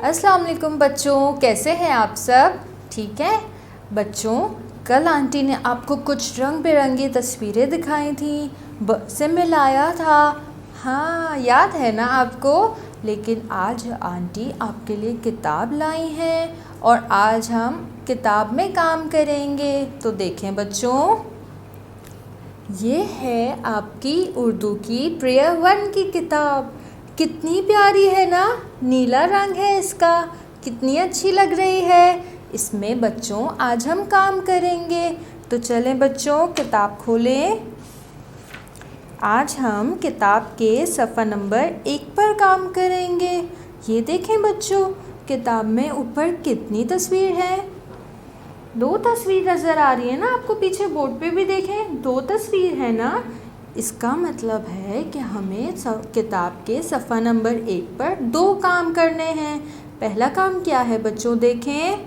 अस्सलाम वालेकुम बच्चों, कैसे हैं आप सब? ठीक है बच्चों, कल आंटी ने आपको कुछ रंग बिरंगी तस्वीरें दिखाई थी, से मिलाया था। हाँ, याद है ना आपको? लेकिन आज आंटी आपके लिए किताब लाई हैं और आज हम किताब में काम करेंगे। तो देखें बच्चों, ये है आपकी उर्दू की प्रेयर 1 की किताब। कितनी प्यारी है ना, नीला रंग है इसका, कितनी अच्छी लग रही है। इसमें बच्चों आज हम काम करेंगे, तो चलें बच्चों किताब खोलें। आज हम किताब के सफ़ा नंबर 1 पर काम करेंगे। ये देखें बच्चों, किताब में ऊपर कितनी तस्वीर है? 2 तस्वीर नज़र आ रही है ना आपको, पीछे बोर्ड पे भी देखें 2 तस्वीर है ना। इसका मतलब है कि हमें किताब के सफ़ा नंबर 1 पर 2 काम करने हैं। पहला काम क्या है बच्चों, देखें,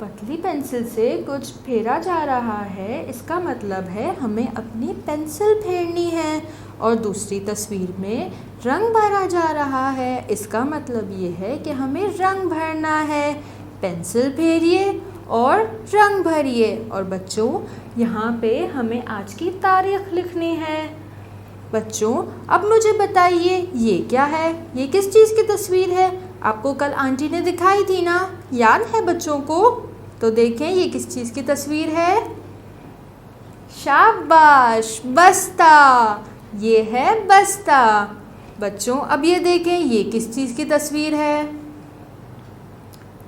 पतली पेंसिल से कुछ फेरा जा रहा है। इसका मतलब है हमें अपनी पेंसिल फेरनी है। और दूसरी तस्वीर में रंग भरा जा रहा है। इसका मतलब ये है कि हमें रंग भरना है। पेंसिल फेरिए और रंग भरिए। और बच्चों यहाँ पे हमें आज की तारीख लिखनी है। बच्चों अब मुझे बताइए, ये क्या है? ये किस चीज़ की तस्वीर है? आपको कल आंटी ने दिखाई थी ना, याद है बच्चों को? तो देखें ये किस चीज़ की तस्वीर है? शाबाश, बस्ता। ये है बस्ता। बच्चों अब ये देखें, ये किस चीज़ की तस्वीर है?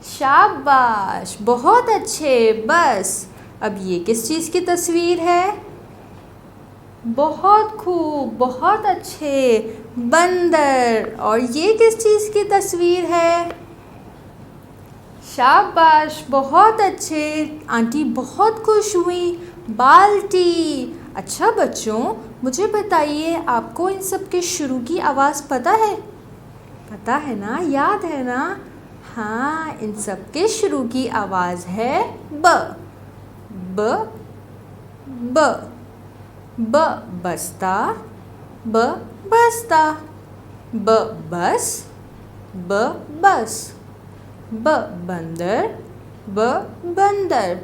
शाबाश, बहुत अच्छे, बस। अब ये किस चीज़ की तस्वीर है? बहुत खूब, बहुत अच्छे, बंदर। और ये किस चीज़ की तस्वीर है? शाबाश, बहुत अच्छे, आंटी बहुत खुश हुई, बाल्टी। अच्छा बच्चों मुझे बताइए, आपको इन सब के शुरू की आवाज़ पता है? पता है ना, याद है ना? हाँ, इन सब के शुरू की आवाज़ है ब। ब ब ब बस्ता, ब बस्ता, ब बस, ब बस, ब बंदर, ब बंदर,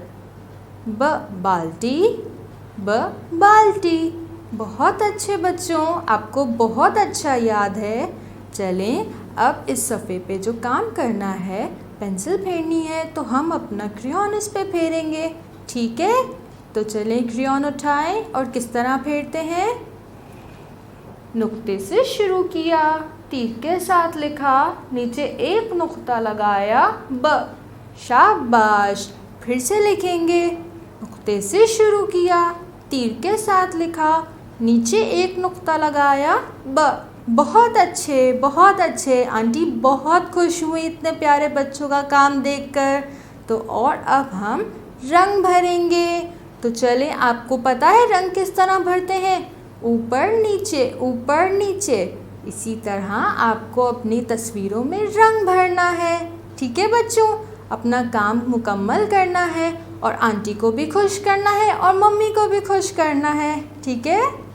ब बाल्टी, ब बाल्टी। बहुत अच्छे बच्चों, आपको बहुत अच्छा याद है। चलें अब इस सफ़े पे जो काम करना है, पेंसिल फेरनी है, तो हम अपना क्रेयॉन इस पे फेरेंगे, ठीक है? तो चलें क्रेयॉन उठाएं और किस तरह फेरते हैं? नुक्ते से शुरू किया, तीर के साथ लिखा, नीचे एक नुक्ता लगाया, ब। शाबाश, फिर से लिखेंगे, नुक्ते से शुरू किया, तीर के साथ लिखा, नीचे एक नुक्ता लगाया, ब। बहुत अच्छे, बहुत अच्छे। आंटी बहुत खुश हुई इतने प्यारे बच्चों का काम देखकर। तो और अब हम रंग भरेंगे। तो चलें, आपको पता है रंग किस तरह भरते हैं? ऊपर नीचे, ऊपर नीचे। इसी तरह आपको अपनी तस्वीरों में रंग भरना है, ठीक है बच्चों? अपना काम मुकम्मल करना है और आंटी को भी खुश करना है और मम्मी को भी खुश करना है, ठीक है?